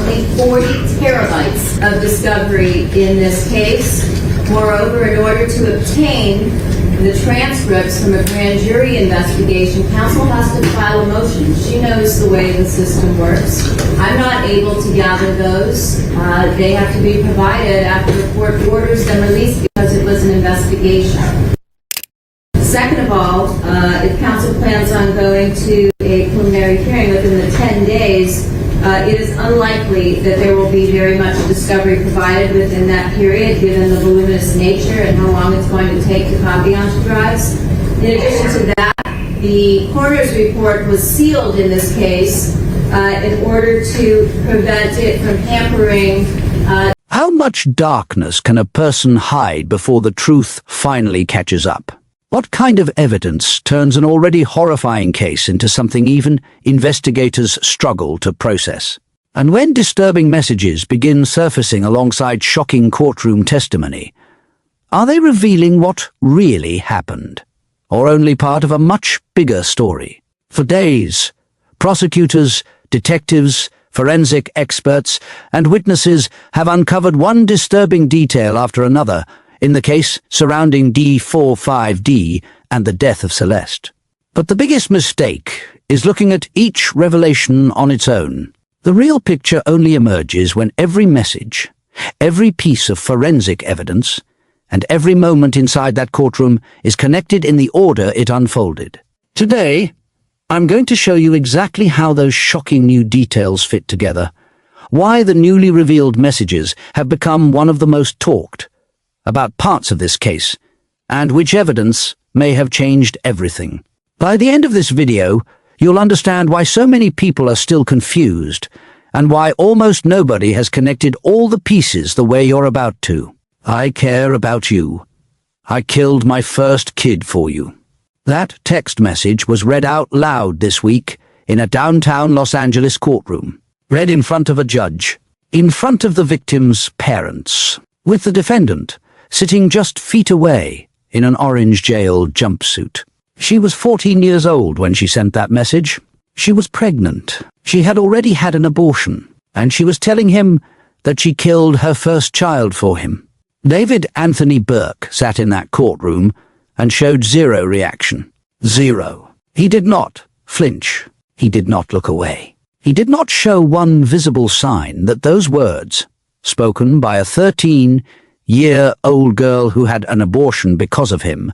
approximately 40 terabytes of discovery in this case. Moreover, in order to obtain the transcripts from a grand jury investigation, counsel has to file a motion. She knows the way the system works. I'm not able to gather those. They have to be provided after the court orders them released because it was an investigation. Second of all, if counsel plans on going to a preliminary hearing within the 10 days, it is unlikely that there will be very much discovery provided within that period, given the voluminous nature and how long it's going to take to copy onto drives. In addition to that, the coroner's report was sealed in this case in order to prevent it from hampering. How much darkness can a person hide before the truth finally catches up? What kind of evidence turns an already horrifying case into something even investigators struggle to process? And when disturbing messages begin surfacing alongside shocking courtroom testimony, are they revealing what really happened, or only part of a much bigger story? For days, prosecutors, detectives, forensic experts, and witnesses have uncovered one disturbing detail after another in the case surrounding D4VD and the death of Celeste. But the biggest mistake is looking at each revelation on its own. The real picture only emerges when every message, every piece of forensic evidence, and every moment inside that courtroom is connected in the order it unfolded. Today, I'm going to show you exactly how those shocking new details fit together, why the newly revealed messages have become one of the most talked about parts of this case, and which evidence may have changed everything. By the end of this video, you'll understand why so many people are still confused, and why almost nobody has connected all the pieces the way you're about to. I care about you. I killed my first kid for you. That text message was read out loud this week in a downtown Los Angeles courtroom, read in front of a judge, in front of the victim's parents, with the defendant sitting just feet away in an orange jail jumpsuit. She was 14 years old when she sent that message. She was pregnant. She had already had an abortion, and she was telling him that she killed her first child for him. David Anthony Burke sat in that courtroom and showed zero reaction. Zero. He did not flinch. He did not look away. He did not show one visible sign that those words, spoken by a 13-year-old girl who had an abortion because of him,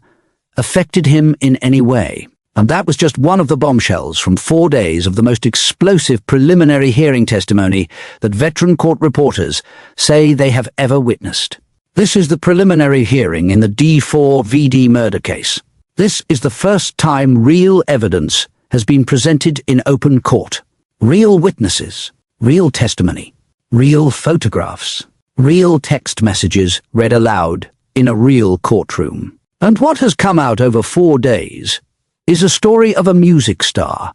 affected him in any way. And that was just one of the bombshells from 4 days of the most explosive preliminary hearing testimony that veteran court reporters say they have ever witnessed. This is the preliminary hearing in the D4VD murder case. This is the first time real evidence has been presented in open court. Real witnesses, real testimony, real photographs, real text messages read aloud in a real courtroom. And what has come out over 4 days is a story of a music star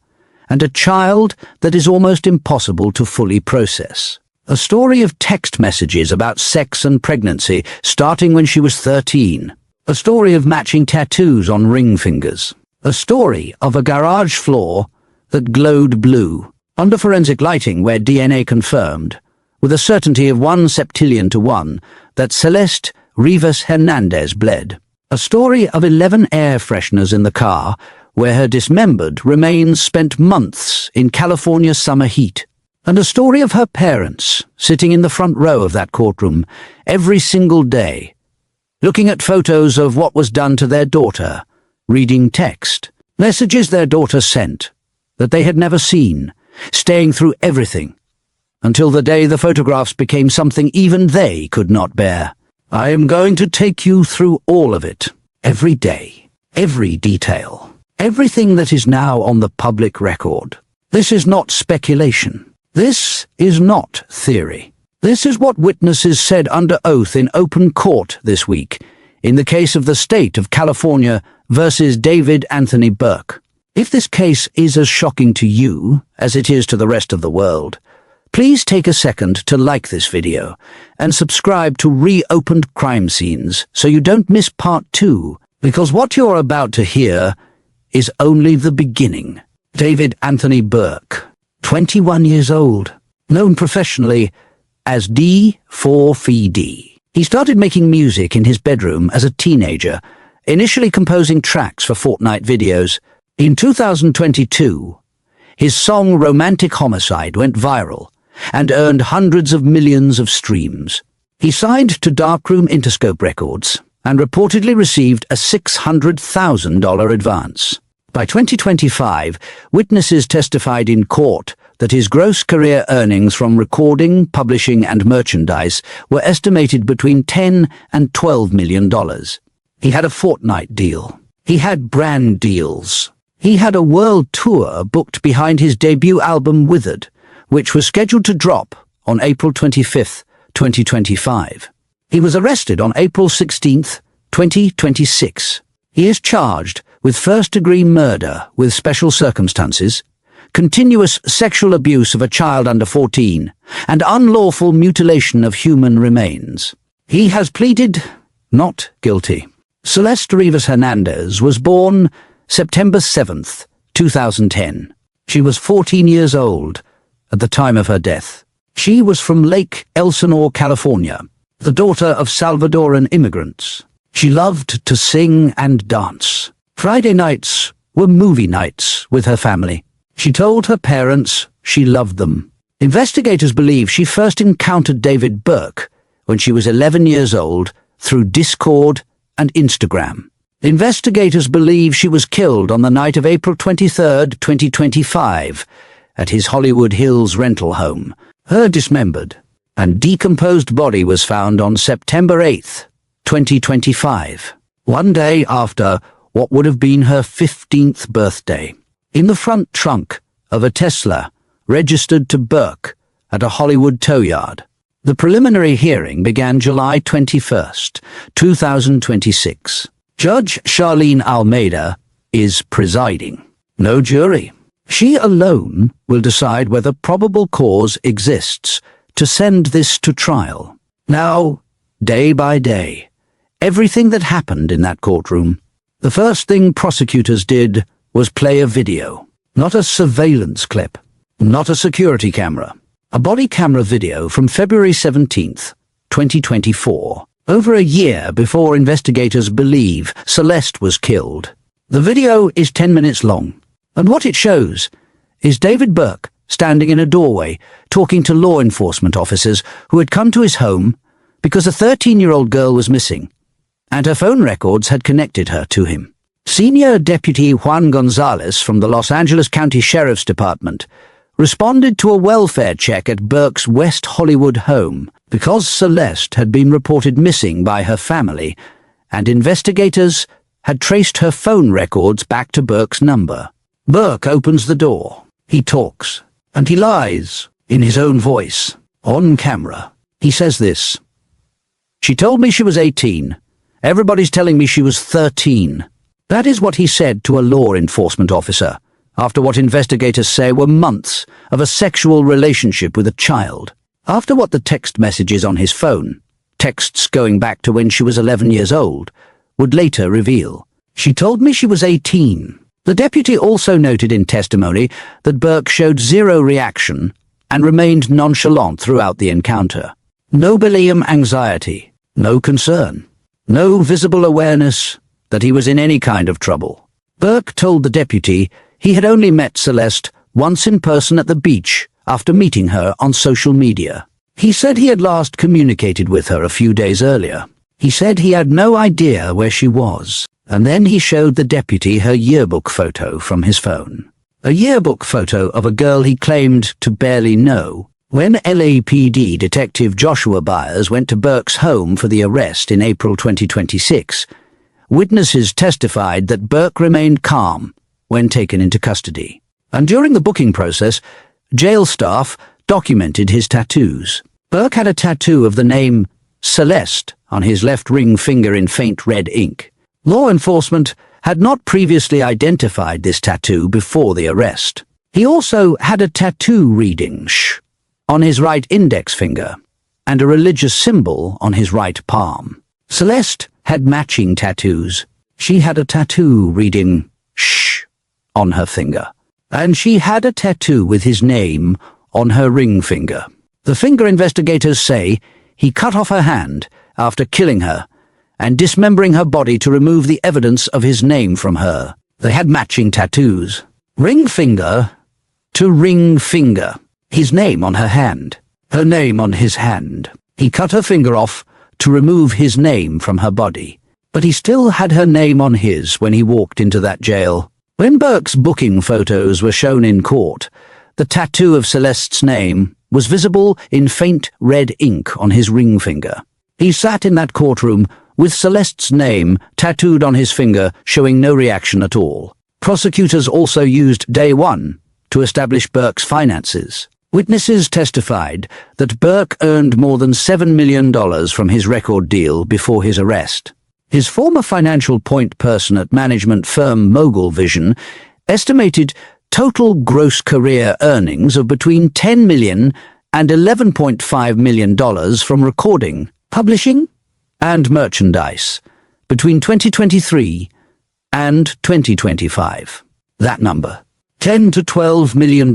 and a child that is almost impossible to fully process. A story of text messages about sex and pregnancy starting when she was 13. A story of matching tattoos on ring fingers. A story of a garage floor that glowed blue under forensic lighting where DNA confirmed, with a certainty of 1 septillion to 1, that Celeste Rivas Hernandez bled. A story of 11 air fresheners in the car where her dismembered remains spent months in California's summer heat. And a story of her parents sitting in the front row of that courtroom every single day, looking at photos of what was done to their daughter, reading text, messages their daughter sent that they had never seen, staying through everything, until the day the photographs became something even they could not bear. I am going to take you through all of it, every day, every detail, everything that is now on the public record. This is not speculation. This is not theory. This is what witnesses said under oath in open court this week, in the case of the state of California versus David Anthony Burke. If this case is as shocking to you as it is to the rest of the world, please take a second to like this video and subscribe to Reopened Crime Scenes so you don't miss part 2, because what you're about to hear is only the beginning. David Anthony Burke, 21 years old, known professionally as D4VD. He started making music in his bedroom as a teenager, initially composing tracks for Fortnite videos. In 2022, his song Romantic Homicide went viral and earned hundreds of millions of streams. He signed to Darkroom Interscope Records and reportedly received a $600,000 advance. By 2025, witnesses testified in court that his gross career earnings from recording, publishing, and merchandise were estimated between $10 and $12 million. He had a Fortnite deal. He had brand deals. He had a world tour booked behind his debut album Withered, which was scheduled to drop on April 25, 2025. He was arrested on April 16, 2026. He is charged with first-degree murder with special circumstances, continuous sexual abuse of a child under 14, and unlawful mutilation of human remains. He has pleaded not guilty. Celeste Rivas Hernandez was born September 7, 2010. She was 14 years old at the time of her death. She was from Lake Elsinore, California, the daughter of Salvadoran immigrants. She loved to sing and dance. Friday nights were movie nights with her family. She told her parents she loved them. Investigators believe she first encountered David Burke when she was 11 years old through Discord and Instagram. Investigators believe she was killed on the night of April 23, 2025, at his Hollywood Hills rental home. Her dismembered and decomposed body was found on September 8, 2025, one day after what would have been her 15th birthday, in the front trunk of a Tesla registered to Burke at a Hollywood tow yard. The preliminary hearing began July 21, 2026. Judge Charlene Almeida is presiding. No jury. She alone will decide whether probable cause exists to send this to trial. Now, day by day, everything that happened in that courtroom. The first thing prosecutors did was play a video. Not a surveillance clip. Not a security camera. A body camera video from February 17, 2024. Over a year before investigators believe Celeste was killed. The video is 10 minutes long, and what it shows is David Burke standing in a doorway talking to law enforcement officers who had come to his home because a 13-year-old girl was missing, and her phone records had connected her to him. Senior Deputy Juan Gonzalez from the Los Angeles County Sheriff's Department responded to a welfare check at Burke's West Hollywood home because Celeste had been reported missing by her family, and investigators had traced her phone records back to Burke's number. Burke opens the door. He talks, and he lies, in his own voice, on camera. He says this: "She told me she was 18. Everybody's telling me she was 13. That is what he said to a law enforcement officer, after what investigators say were months of a sexual relationship with a child. After what the text messages on his phone, texts going back to when she was 11 years old, would later reveal. She told me she was 18. The deputy also noted in testimony that Burke showed zero reaction and remained nonchalant throughout the encounter. No Bilium anxiety, no concern, no visible awareness that he was in any kind of trouble. Burke told the deputy he had only met Celeste once in person at the beach after meeting her on social media. He said he had last communicated with her a few days earlier. He said he had no idea where she was, and then he showed the deputy her yearbook photo from his phone. A yearbook photo of a girl he claimed to barely know. When LAPD Detective Joshua Byers went to Burke's home for the arrest in April 2026, witnesses testified that Burke remained calm when taken into custody. And during the booking process, jail staff documented his tattoos. Burke had a tattoo of the name Celeste on his left ring finger in faint red ink. Law enforcement had not previously identified this tattoo before the arrest. He also had a tattoo reading sh on his right index finger and a religious symbol on his right palm. Celeste had matching tattoos. She had a tattoo reading sh on her finger, and she had a tattoo with his name on her ring finger. The finger investigators say he cut off her hand after killing her and dismembering her body to remove the evidence of his name from her. They had matching tattoos. Ring finger to ring finger. His name on her hand. Her name on his hand. He cut her finger off to remove his name from her body. But he still had her name on his when he walked into that jail. When Burke's booking photos were shown in court, the tattoo of Celeste's name was visible in faint red ink on his ring finger. He sat in that courtroom with Celeste's name tattooed on his finger, showing no reaction at all. Prosecutors also used day one to establish Burke's finances. Witnesses testified that Burke earned more than $7 million from his record deal before his arrest. His former financial point person at management firm Mogul Vision estimated total gross career earnings of between $10 million and $11.5 million from recording, publishing, and merchandise between 2023 and 2025. That number, $10 to $12 million.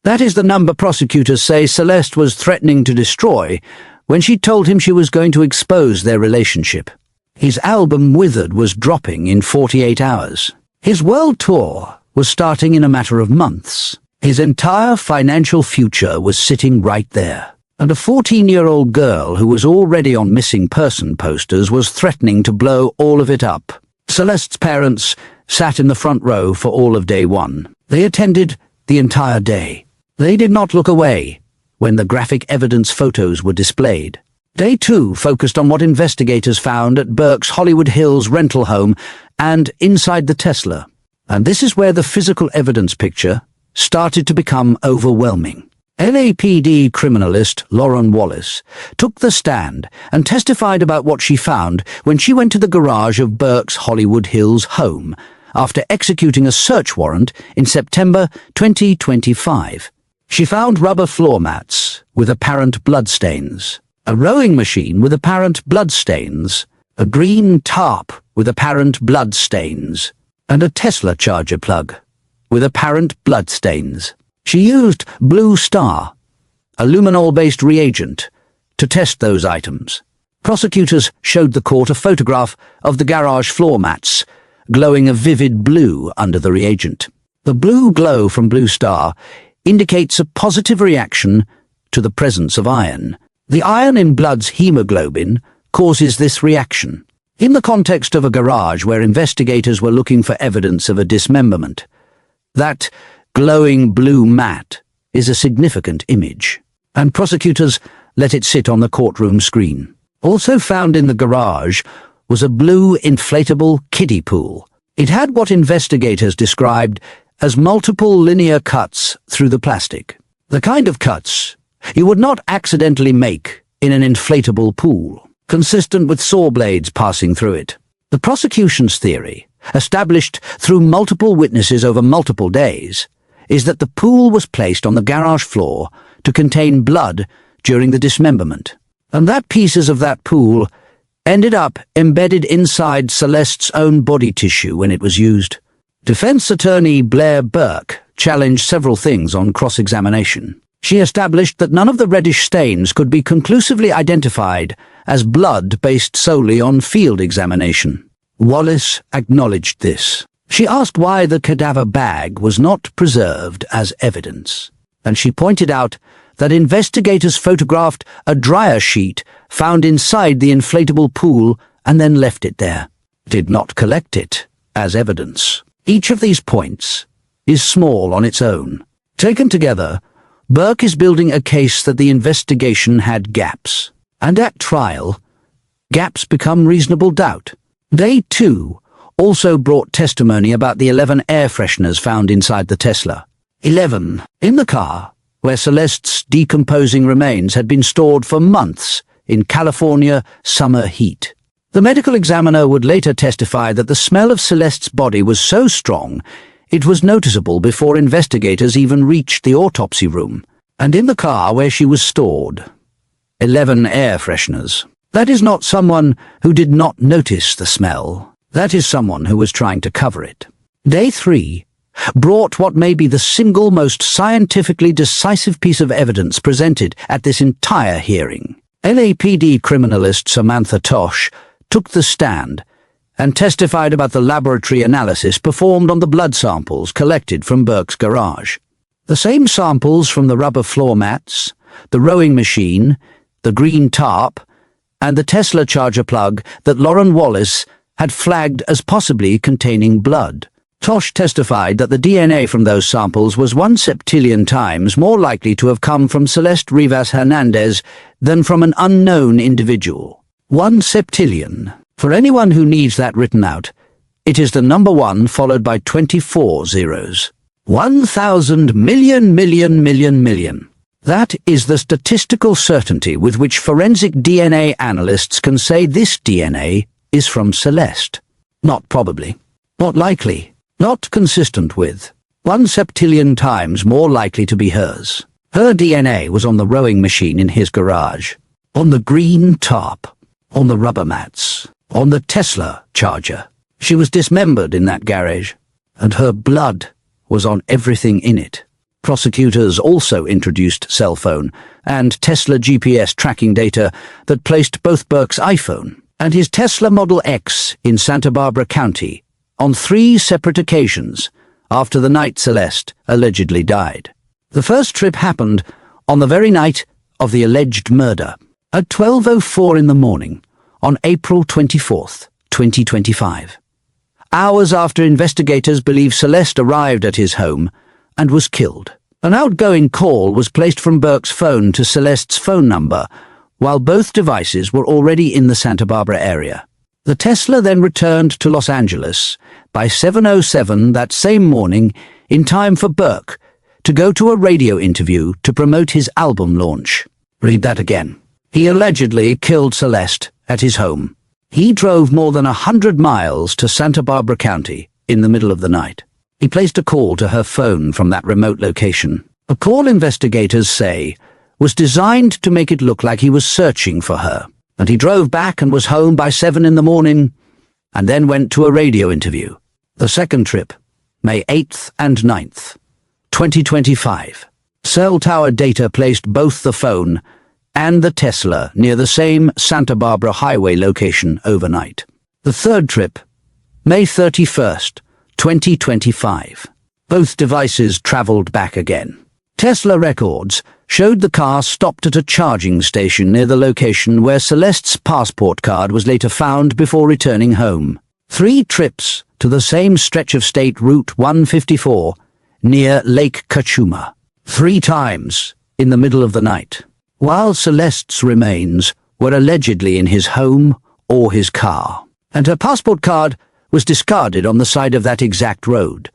That is the number prosecutors say Celeste was threatening to destroy when she told him she was going to expose their relationship. His album Withered was dropping in 48 hours. His world tour was starting in a matter of months. His entire financial future was sitting right there. And a 14-year-old girl who was already on missing person posters was threatening to blow all of it up. Celeste's parents sat in the front row for all of day one. They attended the entire day. They did not look away when the graphic evidence photos were displayed. Day two focused on what investigators found at Burke's Hollywood Hills rental home and inside the Tesla. And this is where the physical evidence picture started to become overwhelming. LAPD criminalist Lauren Wallace took the stand and testified about what she found when she went to the garage of Burke's Hollywood Hills home after executing a search warrant in September 2025. She found rubber floor mats with apparent bloodstains, a rowing machine with apparent bloodstains, a green tarp with apparent bloodstains, and a Tesla charger plug with apparent bloodstains. She used Blue Star, a luminol-based reagent, to test those items. Prosecutors showed the court a photograph of the garage floor mats, glowing a vivid blue under the reagent. The blue glow from Blue Star indicates a positive reaction to the presence of iron. The iron in blood's hemoglobin causes this reaction. In the context of a garage where investigators were looking for evidence of a dismemberment, that glowing blue mat is a significant image, and prosecutors let it sit on the courtroom screen. Also found in the garage was a blue inflatable kiddie pool. It had what investigators described as multiple linear cuts through the plastic. The kind of cuts you would not accidentally make in an inflatable pool, consistent with saw blades passing through it. The prosecution's theory, established through multiple witnesses over multiple days, is that the pool was placed on the garage floor to contain blood during the dismemberment, and that pieces of that pool ended up embedded inside Celeste's own body tissue when it was used. Defense attorney Blair Burke challenged several things on cross-examination. She established that none of the reddish stains could be conclusively identified as blood based solely on field examination. Wallace acknowledged this. She asked why the cadaver bag was not preserved as evidence, and she pointed out that investigators photographed a dryer sheet found inside the inflatable pool and then left it there, did not collect it as evidence. Each of these points is small on its own. Taken together, Burke is building a case that the investigation had gaps, and at trial, gaps become reasonable doubt. Day two also brought testimony about the 11 air fresheners found inside the Tesla. 11 in the car, where Celeste's decomposing remains had been stored for months in California summer heat. The medical examiner would later testify that the smell of Celeste's body was so strong it was noticeable before investigators even reached the autopsy room. And in the car where she was stored, 11 air fresheners. That is not someone who did not notice the smell. That is someone who was trying to cover it. Day three brought what may be the single most scientifically decisive piece of evidence presented at this entire hearing. LAPD criminalist Samantha Tosh took the stand and testified about the laboratory analysis performed on the blood samples collected from Burke's garage. The same samples from the rubber floor mats, the rowing machine, the green tarp, and the Tesla charger plug that Lauren Wallace had flagged as possibly containing blood. Tosh testified that the DNA from those samples was 1 septillion times more likely to have come from Celeste Rivas Hernandez than from an unknown individual. 1 septillion. For anyone who needs that written out, it is the number 1 followed by 24 zeros. 1,000 million million million million. That is the statistical certainty with which forensic DNA analysts can say this DNA is from Celeste. Not probably. Not likely. Not consistent with. 1 septillion times more likely to be hers. Her DNA was on the rowing machine in his garage, on the green tarp, on the rubber mats, on the Tesla charger. She was dismembered in that garage, and her blood was on everything in it. Prosecutors also introduced cell phone and Tesla GPS tracking data that placed both Burke's iPhone and his Tesla Model X in Santa Barbara County on 3 separate occasions after the night Celeste allegedly died. The first trip happened on the very night of the alleged murder, at 12:04 in the morning on April 24th, 2025. Hours after investigators believe Celeste arrived at his home and was killed. An outgoing call was placed from Burke's phone to Celeste's phone number, while both devices were already in the Santa Barbara area. The Tesla then returned to Los Angeles by 7:07 that same morning in time for Burke to go to a radio interview to promote his album launch. Read that again. He allegedly killed Celeste at his home. He drove more than 100 miles to Santa Barbara County in the middle of the night. He placed a call to her phone from that remote location. A call investigators say was designed to make it look like he was searching for her. And he drove back and was home by 7 in the morning, and then went to a radio interview. The second trip, May 8th and 9th, 2025. Cell tower data placed both the phone and the Tesla near the same Santa Barbara highway location overnight. The third trip, May 31st, 2025. Both devices traveled back again. Tesla records showed the car stopped at a charging station near the location where Celeste's passport card was later found before returning home. 3 trips to the same stretch of State Route 154 near Lake Cachuma. 3 times in the middle of the night, while Celeste's remains were allegedly in his home or his car, and her passport card was discarded on the side of that exact road,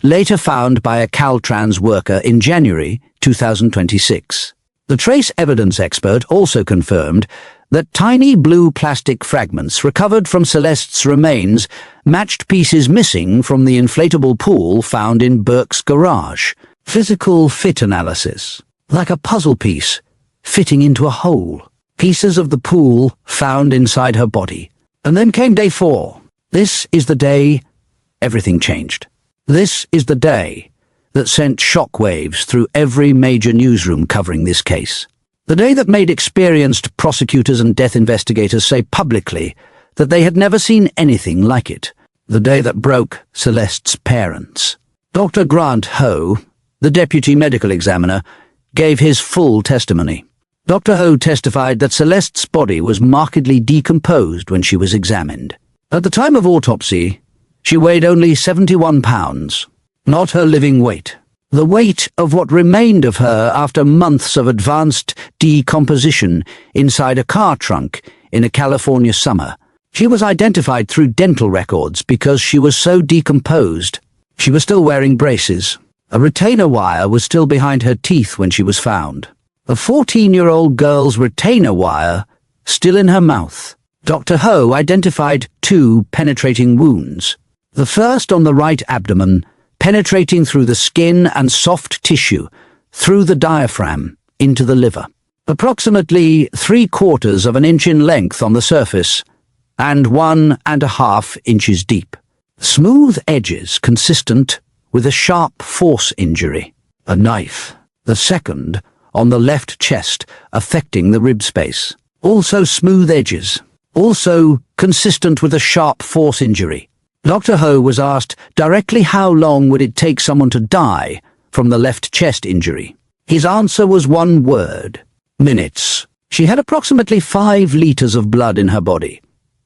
later found by a Caltrans worker in January 2026. The trace evidence expert also confirmed that tiny blue plastic fragments recovered from Celeste's remains matched pieces missing from the inflatable pool found in Burke's garage. Physical fit analysis, like a puzzle piece fitting into a hole. Pieces of the pool found inside her body. And then came day 4. This is the day everything changed. This is the day that sent shockwaves through every major newsroom covering this case. The day that made experienced prosecutors and death investigators say publicly that they had never seen anything like it. The day that broke Celeste's parents. Dr. Grant Ho, the deputy medical examiner, gave his full testimony. Dr. Ho testified that Celeste's body was markedly decomposed when she was examined. At the time of autopsy, she weighed only 71 pounds, not her living weight. The weight of what remained of her after months of advanced decomposition inside a car trunk in a California summer. She was identified through dental records because she was so decomposed. She was still wearing braces. A retainer wire was still behind her teeth when she was found. A 14-year-old girl's retainer wire still in her mouth. Dr. Ho identified 2 penetrating wounds. The first on the right abdomen, penetrating through the skin and soft tissue, through the diaphragm, into the liver. Approximately 3/4 of an inch in length on the surface, and 1.5 inches deep. Smooth edges consistent with a sharp force injury, a knife. The second, on the left chest, affecting the rib space. Also smooth edges. Also consistent with a sharp force injury. Dr. Ho was asked directly how long would it take someone to die from the left chest injury. His answer was one word: minutes. She had approximately 5 liters of blood in her body,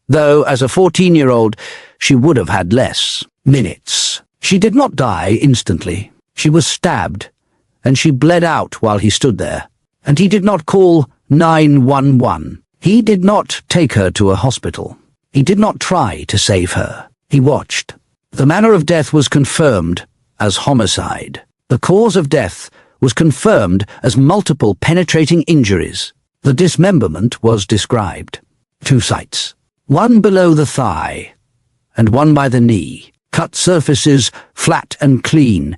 though as a 14-year-old she would have had less. Minutes. She did not die instantly. She was stabbed, and she bled out while he stood there. And he did not call 911. He did not take her to a hospital. He did not try to save her. He watched. The manner of death was confirmed as homicide. The cause of death was confirmed as multiple penetrating injuries. The dismemberment was described. 2 sites. One below the thigh, and one by the knee. Cut surfaces flat and clean,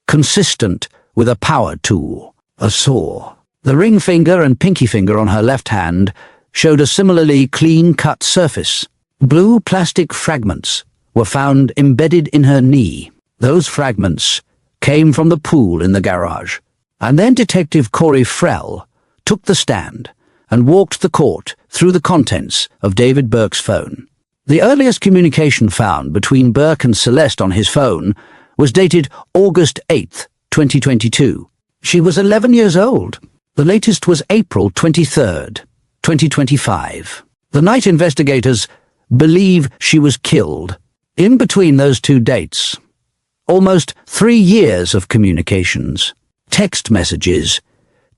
consistent with a power tool, a saw. The ring finger and pinky finger on her left hand showed a similarly clean-cut surface. Blue plastic fragments were found embedded in her knee. Those fragments came from the pool in the garage. And then Detective Corey Frell took the stand and walked the court through the contents of David Burke's phone. The earliest communication found between Burke and Celeste on his phone was dated August 8, 2022. She was 11 years old. The latest was April 23rd, 2025. The night investigators believe she was killed. In between those 2 dates, almost 3 years of communications, text messages,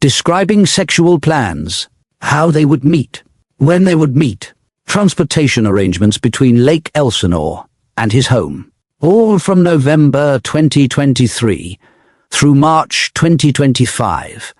describing sexual plans, how they would meet, when they would meet, transportation arrangements between Lake Elsinore and his home, all from November 2023 through March 2025,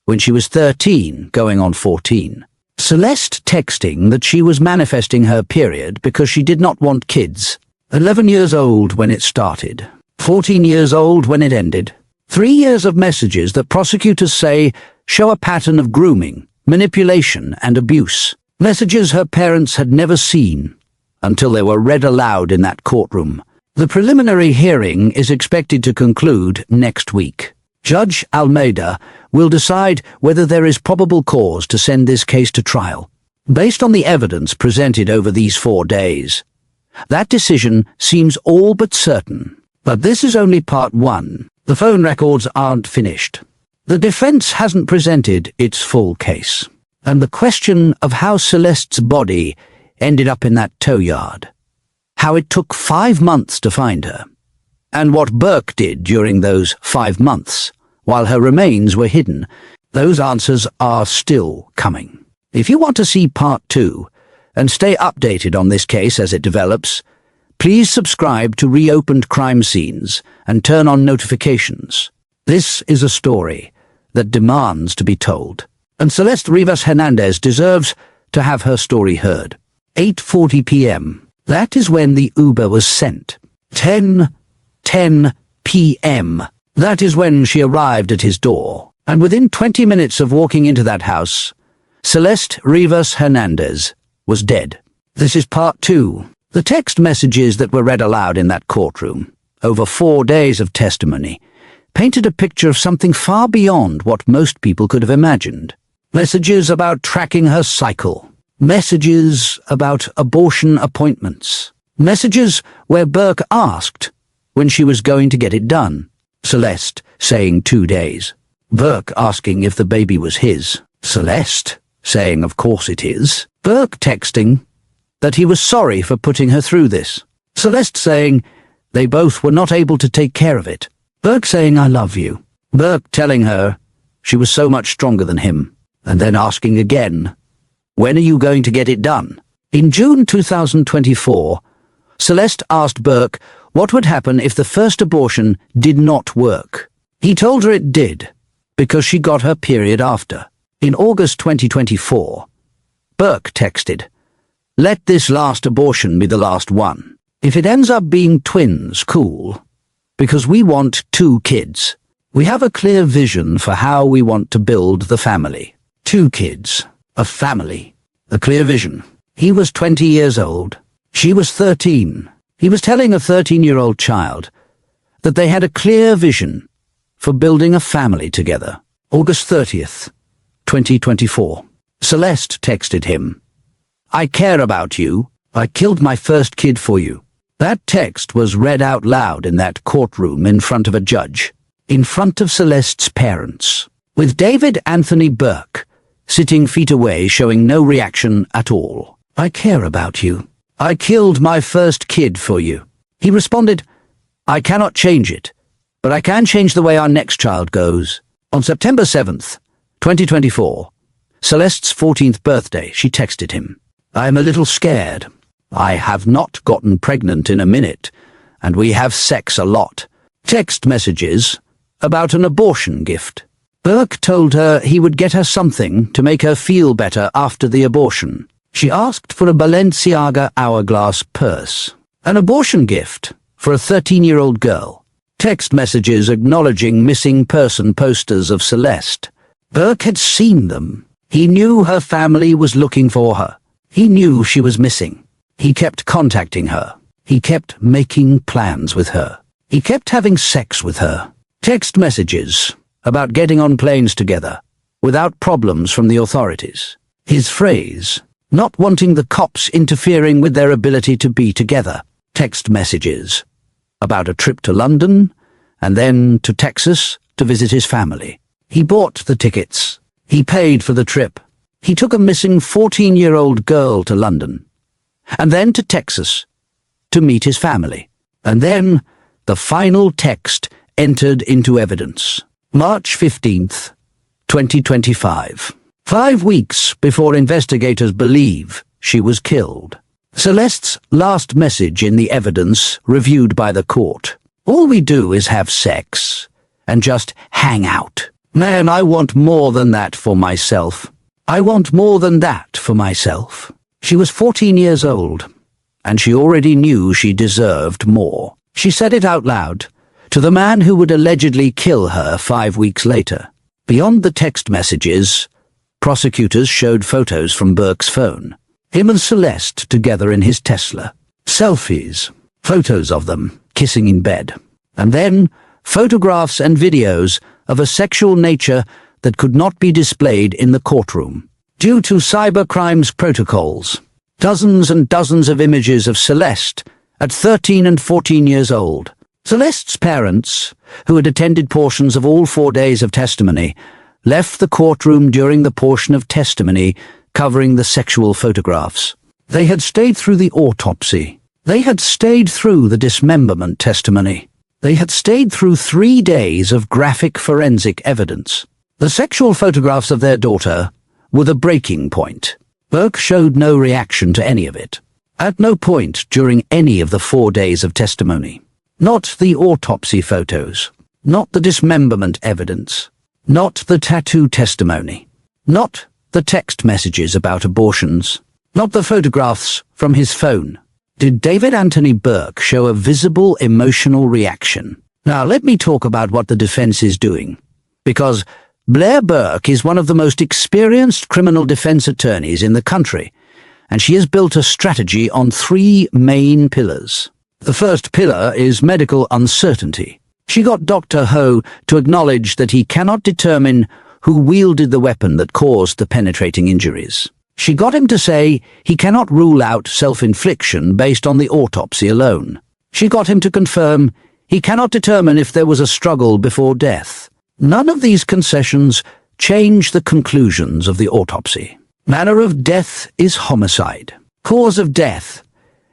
when she was 13 going on 14. Celeste texting that she was manifesting her period because she did not want kids. 11 years old when it started. 14 years old when it ended. 3 years of messages that prosecutors say show a pattern of grooming, manipulation, and abuse. Messages her parents had never seen until they were read aloud in that courtroom. The preliminary hearing is expected to conclude next week. Judge Almeida will decide whether there is probable cause to send this case to trial. Based on the evidence presented over these 4 days, that decision seems all but certain. But this is only part 1. The phone records aren't finished. The defense hasn't presented its full case. And the question of how Celeste's body ended up in that tow yard, how it took 5 months to find her, and what Burke did during those 5 months while her remains were hidden, those answers are still coming. If you want to see part 2 and stay updated on this case as it develops, please subscribe to Reopened Crime Scenes and turn on notifications. This is a story that demands to be told, and Celeste Rivas Hernandez deserves to have her story heard. 8:40 p.m. That is when the Uber was sent. 10:10 p.m. That is when she arrived at his door. And within 20 minutes of walking into that house, Celeste Rivas Hernandez was dead. This is part 2. The text messages that were read aloud in that courtroom, over 4 days of testimony, painted a picture of something far beyond what most people could have imagined. Messages about tracking her cycle. Messages about abortion appointments. Messages where Burke asked when she was going to get it done. Celeste saying 2 days. Burke asking if the baby was his. Celeste saying of course it is. Burke texting that he was sorry for putting her through this. Celeste saying they both were not able to take care of it. Burke saying I love you. Burke telling her she was so much stronger than him, and then asking again, when are you going to get it done? In June 2024, Celeste asked Burke what would happen if the first abortion did not work. He told her it did, because she got her period after. In August 2024, Burke texted, let this last abortion be the last one. If it ends up being twins, cool, because we want 2 kids. We have a clear vision for how we want to build the family. 2 kids, a family, a clear vision. He was 20 years old. She was 13. He was telling a 13-year-old child that they had a clear vision for building a family together. August 30th, 2024. Celeste texted him, "I care about you. I killed my first kid for you." That text was read out loud in that courtroom in front of a judge, in front of Celeste's parents, with David Anthony Burke sitting feet away showing no reaction at all. "I care about you. I killed my first kid for you." He responded, "I cannot change it, but I can change the way our next child goes." On September 7th, 2024, Celeste's 14th birthday, she texted him, "I am a little scared. I have not gotten pregnant in a minute, and we have sex a lot." Text messages about an abortion gift. Burke told her he would get her something to make her feel better after the abortion. She asked for a Balenciaga hourglass purse. An abortion gift for a 13-year-old girl. Text messages acknowledging missing person posters of Celeste. Burke had seen them. He knew her family was looking for her. He knew she was missing. He kept contacting her. He kept making plans with her. He kept having sex with her. Text messages about getting on planes together without problems from the authorities. His phrase, not wanting the cops interfering with their ability to be together. Text messages about a trip to London and then to Texas to visit his family. He bought the tickets. He paid for the trip. He took a missing 14-year-old girl to London and then to Texas to meet his family. And then the final text entered into evidence. March 15th, 2025. 5 weeks before investigators believe she was killed. Celeste's last message in the evidence reviewed by the court. "All we do is have sex and just hang out. Man, I want more than that for myself. I want more than that for myself." She was 14 years old, and she already knew she deserved more. She said it out loud to the man who would allegedly kill her 5 weeks later. Beyond the text messages, prosecutors showed photos from Burke's phone. Him and Celeste together in his Tesla. Selfies, photos of them kissing in bed. And then photographs and videos of a sexual nature that could not be displayed in the courtroom. Due to cybercrimes protocols, dozens and dozens of images of Celeste at 13 and 14 years old. Celeste's parents, who had attended portions of all 4 days of testimony, left the courtroom during the portion of testimony covering the sexual photographs. They had stayed through the autopsy. They had stayed through the dismemberment testimony. They had stayed through 3 days of graphic forensic evidence. The sexual photographs of their daughter were the breaking point. Burke showed no reaction to any of it. At no point during any of the 4 days of testimony. Not the autopsy photos. Not the dismemberment evidence. Not the tattoo testimony. Not the text messages about abortions. Not the photographs from his phone. Did David Anthony Burke show a visible emotional reaction? Now let me talk about what the defense is doing. Because Blair Burke is one of the most experienced criminal defense attorneys in the country, and she has built a strategy on 3 main pillars. The first pillar is medical uncertainty. She got Dr. Ho to acknowledge that he cannot determine who wielded the weapon that caused the penetrating injuries. She got him to say he cannot rule out self-infliction based on the autopsy alone. She got him to confirm he cannot determine if there was a struggle before death. None of these concessions change the conclusions of the autopsy. Manner of death is homicide. Cause of death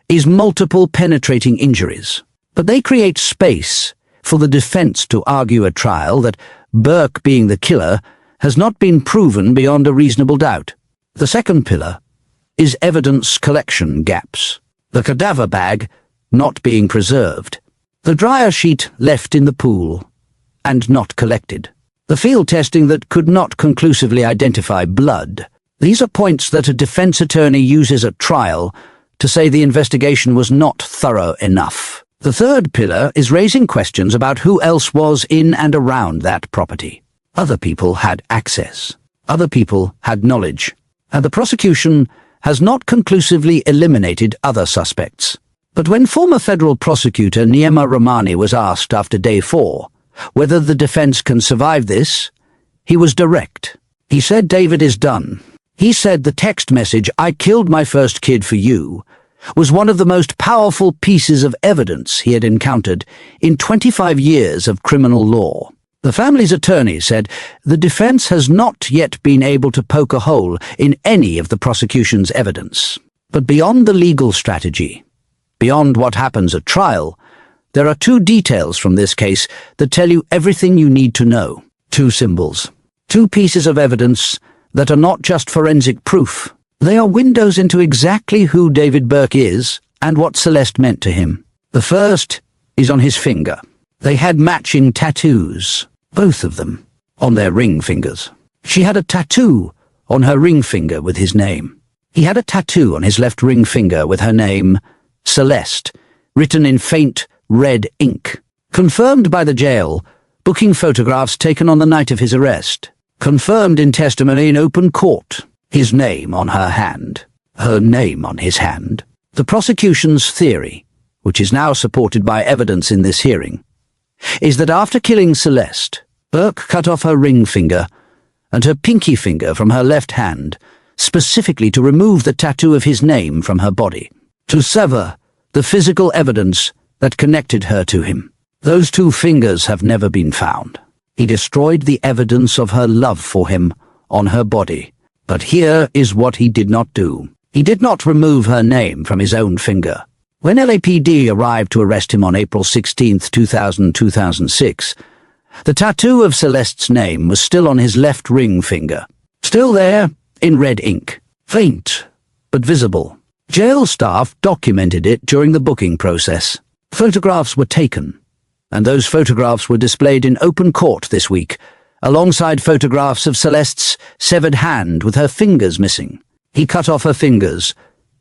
is multiple penetrating injuries. But they create space for the defense to argue at trial that Burke, being the killer, has not been proven beyond a reasonable doubt. The second pillar is evidence collection gaps. The cadaver bag not being preserved. The dryer sheet left in the pool and not collected. The field testing that could not conclusively identify blood. These are points that a defense attorney uses at trial to say the investigation was not thorough enough. The third pillar is raising questions about who else was in and around that property. Other people had access. Other people had knowledge. And the prosecution has not conclusively eliminated other suspects. But when former federal prosecutor Niema Ramani was asked after day 4 whether the defense can survive this, he was direct. He said David is done. He said the text message, "I killed my first kid for you," was one of the most powerful pieces of evidence he had encountered in 25 years of criminal law. The family's attorney said the defense has not yet been able to poke a hole in any of the prosecution's evidence. But beyond the legal strategy, beyond what happens at trial, there are 2 details from this case that tell you everything you need to know. 2 symbols. 2 pieces of evidence that are not just forensic proof. They are windows into exactly who David Burke is and what Celeste meant to him. The first is on his finger. They had matching tattoos, both of them, on their ring fingers. She had a tattoo on her ring finger with his name. He had a tattoo on his left ring finger with her name, Celeste, written in faint red ink. Confirmed by the jail, booking photographs taken on the night of his arrest. Confirmed in testimony in open court. His name on her hand. Her name on his hand. The prosecution's theory, which is now supported by evidence in this hearing, is that after killing Celeste, Burke cut off her ring finger and her pinky finger from her left hand, specifically to remove the tattoo of his name from her body, to sever the physical evidence that connected her to him. Those 2 fingers have never been found. He destroyed the evidence of her love for him on her body. But here is what he did not do. He did not remove her name from his own finger. When LAPD arrived to arrest him on April 16, 2006, the tattoo of Celeste's name was still on his left ring finger. Still there, in red ink. Faint, but visible. Jail staff documented it during the booking process. Photographs were taken, and those photographs were displayed in open court this week, alongside photographs of Celeste's severed hand with her fingers missing. He cut off her fingers,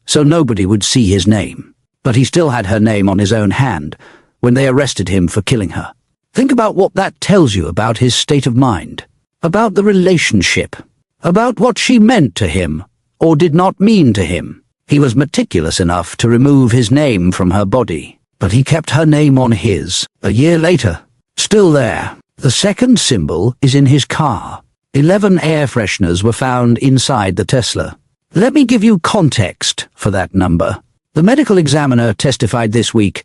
so nobody would see his name. But he still had her name on his own hand when they arrested him for killing her. Think about what that tells you about his state of mind, about the relationship, about what she meant to him, or did not mean to him. He was meticulous enough to remove his name from her body, but he kept her name on his. A year later, still there. The second symbol is in his car. 11 air fresheners were found inside the Tesla. Let me give you context for that number. The medical examiner testified this week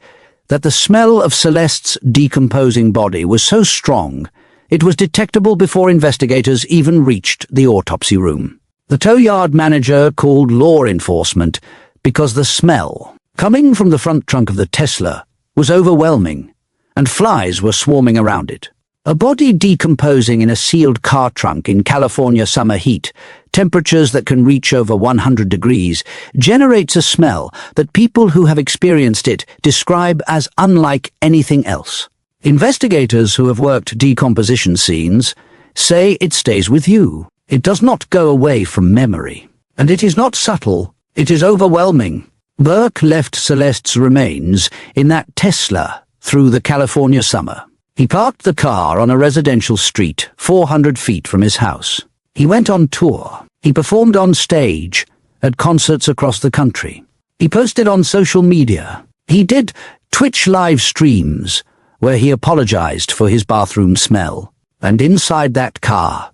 that the smell of Celeste's decomposing body was so strong it was detectable before investigators even reached the autopsy room. The tow yard manager called law enforcement because the smell, coming from the front trunk of the Tesla, was overwhelming, and flies were swarming around it. A body decomposing in a sealed car trunk in California summer heat, temperatures that can reach over 100 degrees, generates a smell that people who have experienced it describe as unlike anything else. Investigators who have worked decomposition scenes say it stays with you. It does not go away from memory. And it is not subtle, it is overwhelming. Burke left Celeste's remains in that Tesla through the California summer. He parked the car on a residential street 400 feet from his house. He went on tour. He performed on stage at concerts across the country. He posted on social media. He did Twitch live streams where he apologized for his bathroom smell. And inside that car,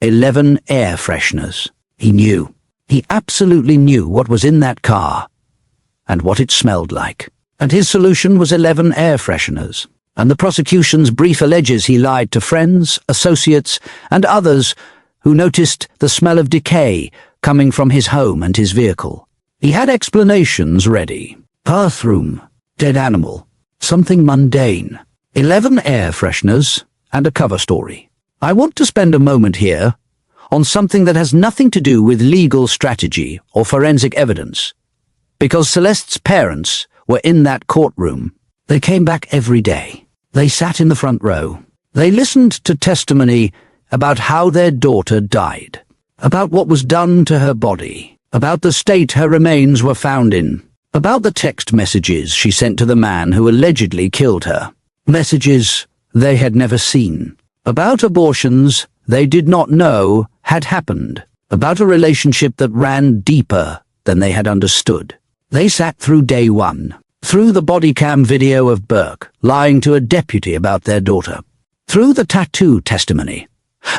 11 air fresheners. He knew. He absolutely knew what was in that car and what it smelled like. And his solution was 11 air fresheners. And the prosecution's brief alleges he lied to friends, associates, and others who noticed the smell of decay coming from his home and his vehicle. He had explanations ready. Bathroom, dead animal, something mundane, 11 air fresheners, and a cover story. I want to spend a moment here on something that has nothing to do with legal strategy or forensic evidence. Because Celeste's parents were in that courtroom, they came back every day. They sat in the front row. They listened to testimony about how their daughter died, about what was done to her body, about the state her remains were found in, about the text messages she sent to the man who allegedly killed her, messages they had never seen, about abortions they did not know had happened, about a relationship that ran deeper than they had understood. They sat through day 1. through the body cam video of Burke lying to a deputy about their daughter, through the tattoo testimony,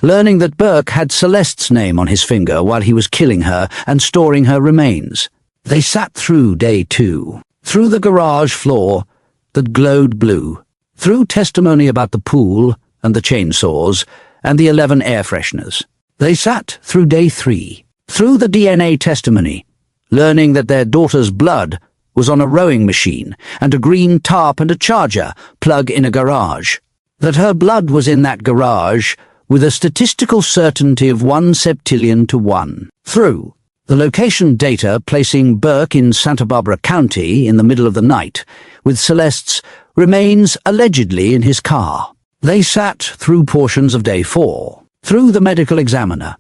learning that Burke had Celeste's name on his finger while he was killing her and storing her remains. They sat through day 2, through the garage floor that glowed blue, through testimony about the pool and the chainsaws and the 11 air fresheners. They sat through day 3, through the DNA testimony, learning that their daughter's blood was on a rowing machine and a green tarp and a charger plug in a garage, that her blood was in that garage with a statistical certainty of 1 septillion to 1, through the location data placing Burke in Santa Barbara County in the middle of the night, with Celeste's remains allegedly in his car. They sat through portions of day 4, through the medical examiner,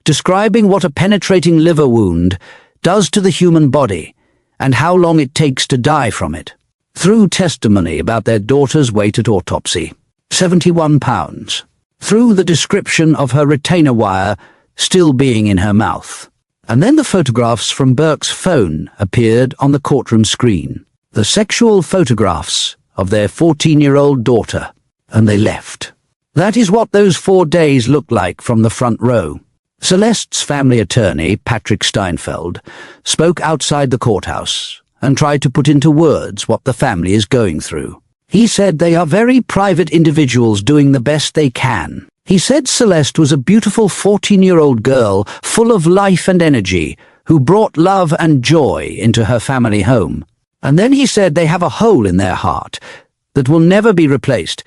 describing what a penetrating liver wound does to the human body and how long it takes to die from it, through testimony about their daughter's weight at autopsy, 71 pounds, through the description of her retainer wire still being in her mouth. And then the photographs from Burke's phone appeared on the courtroom screen, the sexual photographs of their 14-year-old daughter, and they left. That is what those 4 days looked like from the front row. Celeste's family attorney, Patrick Steinfeld, spoke outside the courthouse and tried to put into words what the family is going through. He said they are very private individuals doing the best they can. He said Celeste was a beautiful 14-year-old girl full of life and energy who brought love and joy into her family home. And then he said they have a hole in their heart that will never be replaced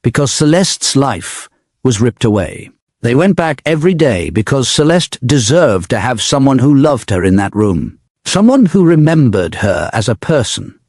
because Celeste's life was ripped away. They went back every day because Celeste deserved to have someone who loved her in that room, someone who remembered her as a person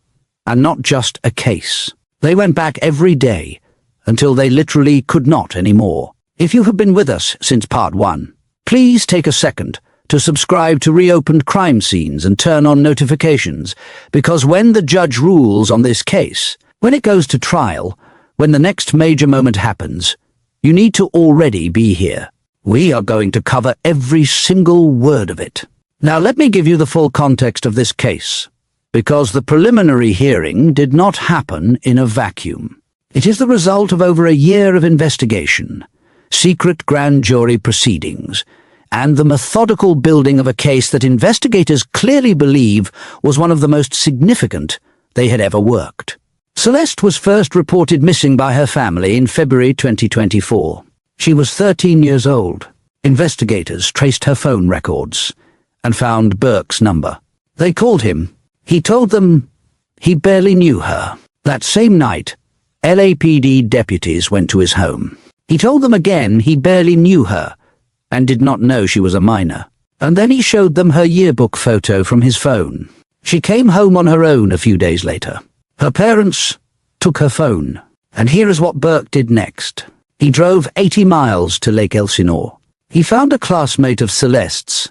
and not just a case. They went back every day until they literally could not anymore. If you have been with us since part 1, please take a second to subscribe to Reopened Crime Scenes and turn on notifications, because when the judge rules on this case, when it goes to trial, when the next major moment happens, you need to already be here. We are going to cover every single word of it. Now let me give you the full context of this case, because the preliminary hearing did not happen in a vacuum. It is the result of over a year of investigation, secret grand jury proceedings, and the methodical building of a case that investigators clearly believe was one of the most significant they had ever worked. Celeste was first reported missing by her family in February 2024. She was 13 years old. Investigators traced her phone records and found Burke's number. They called him. He told them he barely knew her. That same night, LAPD deputies went to his home. He told them again he barely knew her and did not know she was a minor. And then he showed them her yearbook photo from his phone. She came home on her own a few days later. Her parents took her phone, and here is what Burke did next. He drove 80 miles to Lake Elsinore. He found a classmate of Celeste's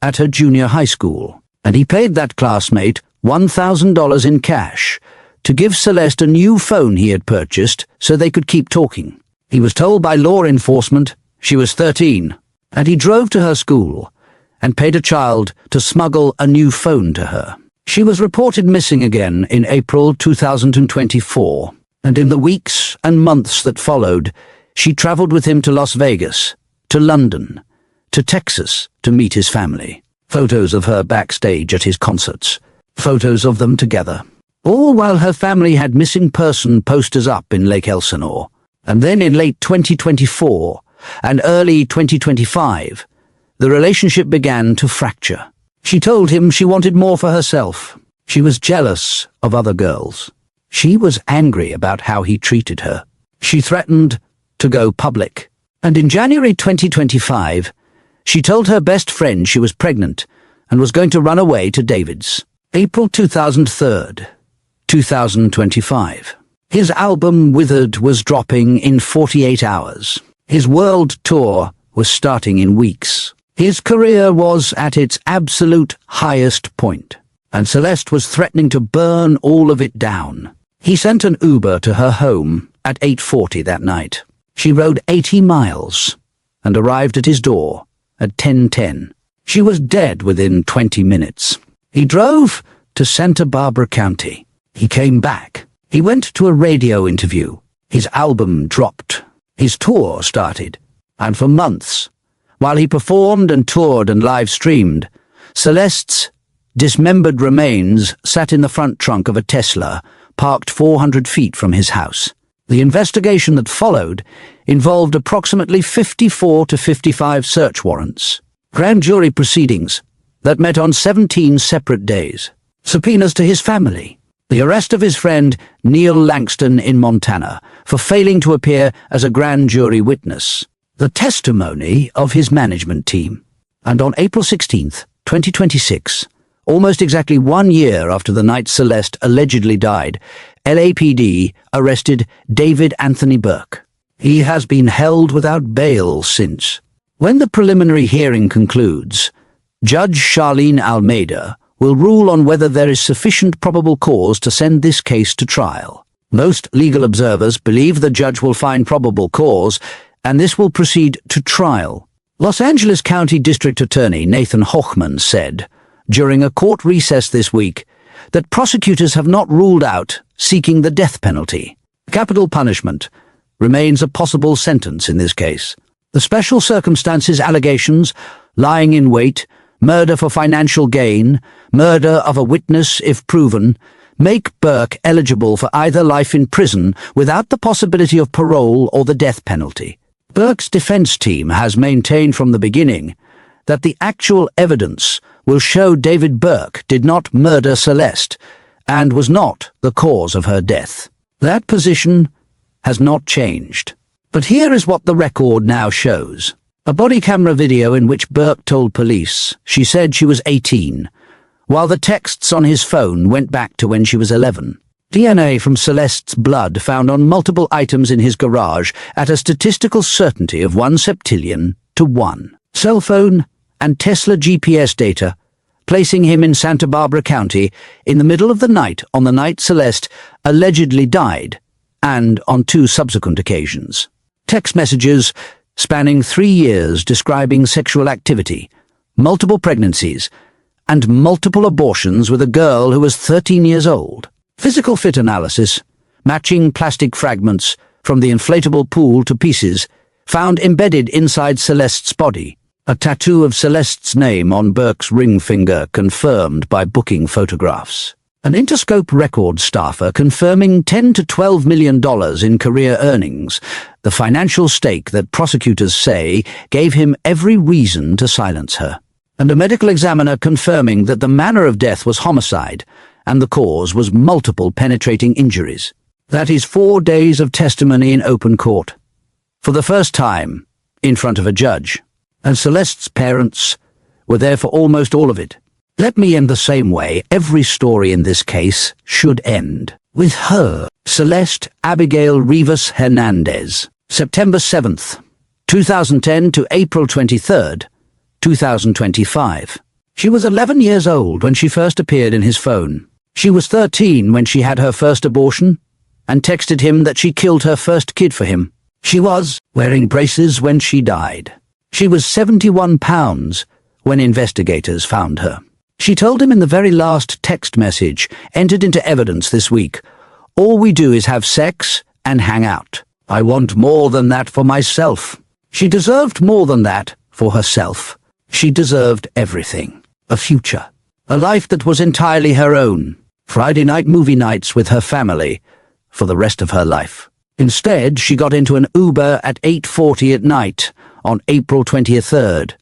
at her junior high school, and he paid that classmate $1,000 in cash to give Celeste a new phone he had purchased so they could keep talking. He was told by law enforcement she was 13, and he drove to her school and paid a child to smuggle a new phone to her. She was reported missing again in April 2024, and in the weeks and months that followed, she traveled with him to Las Vegas, to London, to Texas to meet his family. Photos of her backstage at his concerts, photos of them together. All while her family had missing person posters up in Lake Elsinore. And then in late 2024 and early 2025, the relationship began to fracture. She told him she wanted more for herself. She was jealous of other girls. She was angry about how he treated her. She threatened to go public. And in January 2025, she told her best friend she was pregnant and was going to run away to David's. April 2003, 2025. His album Withered was dropping in 48 hours. His world tour was starting in weeks. His career was at its absolute highest point, and Celeste was threatening to burn all of it down. He sent an Uber to her home at 8:40 that night. She rode 80 miles and arrived at his door at 10:10. She was dead within 20 minutes. He drove to Santa Barbara County. He came back. He went to a radio interview. His album dropped. His tour started. And for months, while he performed and toured and live-streamed, Celeste's dismembered remains sat in the front trunk of a Tesla parked 400 feet from his house. The investigation that followed involved approximately 54 to 55 search warrants, grand jury proceedings that met on 17 separate days, subpoenas to his family, the arrest of his friend Neil Langston in Montana for failing to appear as a grand jury witness, the testimony of his management team. And on April 16th, 2026, almost exactly 1 year after the night Celeste allegedly died, LAPD arrested David Anthony Burke. He has been held without bail since. When the preliminary hearing concludes, Judge Charlene Almeida will rule on whether there is sufficient probable cause to send this case to trial. Most legal observers believe the judge will find probable cause, and this will proceed to trial. Los Angeles County District Attorney Nathan Hochman said, during a court recess this week, that prosecutors have not ruled out seeking the death penalty. Capital punishment remains a possible sentence in this case. The special circumstances allegations, lying in wait, murder for financial gain, murder of a witness if proven, make Burke eligible for either life in prison without the possibility of parole or the death penalty. Burke's defense team has maintained from the beginning that the actual evidence will show David Burke did not murder Celeste and was not the cause of her death. That position has not changed. But here is what the record now shows. A body camera video in which Burke told police she said she was 18, while the texts on his phone went back to when she was 11. DNA from Celeste's blood found on multiple items in his garage at a statistical certainty of 1 septillion to 1. Cell phone and Tesla GPS data, placing him in Santa Barbara County in the middle of the night on the night Celeste allegedly died, and on 2 subsequent occasions. Text messages spanning 3 years describing sexual activity, multiple pregnancies, and multiple abortions with a girl who was 13 years old. Physical fit analysis, matching plastic fragments from the inflatable pool to pieces, found embedded inside Celeste's body. A tattoo of Celeste's name on Burke's ring finger confirmed by booking photographs. An Interscope record staffer confirming $10 to $12 million in career earnings, the financial stake that prosecutors say gave him every reason to silence her. And a medical examiner confirming that the manner of death was homicide and the cause was multiple penetrating injuries. That is 4 days of testimony in open court. For the first time, in front of a judge. And Celeste's parents were there for almost all of it. Let me end the same way every story in this case should end. With her, Celeste Abigail Rivas Hernandez, September 7th, 2010 to April 23rd, 2025. She was 11 years old when she first appeared in his phone. She was 13 when she had her first abortion and texted him that she killed her first kid for him. She was wearing braces when she died. She was 71 pounds when investigators found her. She told him in the very last text message entered into evidence this week, "All we do is have sex and hang out. I want more than that for myself." She deserved more than that for herself. She deserved everything. A future. A life that was entirely her own. Friday night movie nights with her family for the rest of her life. Instead, she got into an Uber at 8:40 at night on April 23rd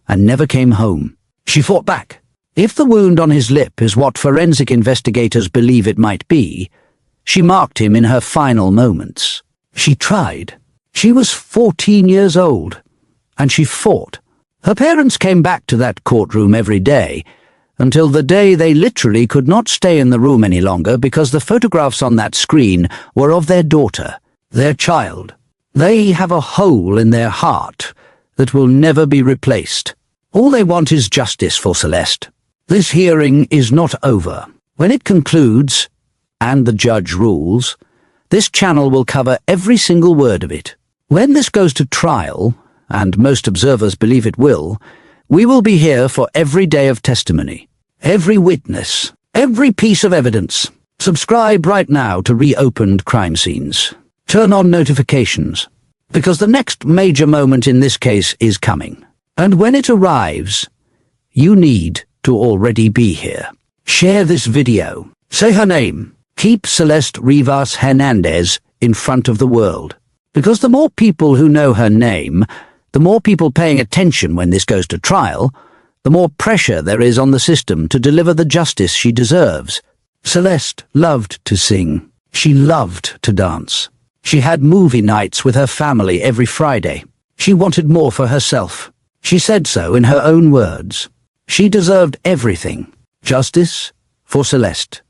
and never came home. She fought back. If the wound on his lip is what forensic investigators believe it might be, she marked him in her final moments. She tried. She was 14 years old, and she fought. Her parents came back to that courtroom every day, until the day they literally could not stay in the room any longer because the photographs on that screen were of their daughter, their child. They have a hole in their heart that will never be replaced. All they want is justice for Celeste. This hearing is not over. When it concludes, and the judge rules, this channel will cover every single word of it. When this goes to trial, and most observers believe it will, we will be here for every day of testimony, every witness, every piece of evidence. Subscribe right now to Reopened Crime Scenes. Turn on notifications, because the next major moment in this case is coming. And when it arrives, you need to already be here. Share this video. Say her name. Keep Celeste Rivas Hernandez in front of the world. Because the more people who know her name, the more people paying attention when this goes to trial, the more pressure there is on the system to deliver the justice she deserves. Celeste loved to sing. She loved to dance. She had movie nights with her family every Friday. She wanted more for herself. She said so in her own words. She deserved everything. Justice for Celeste.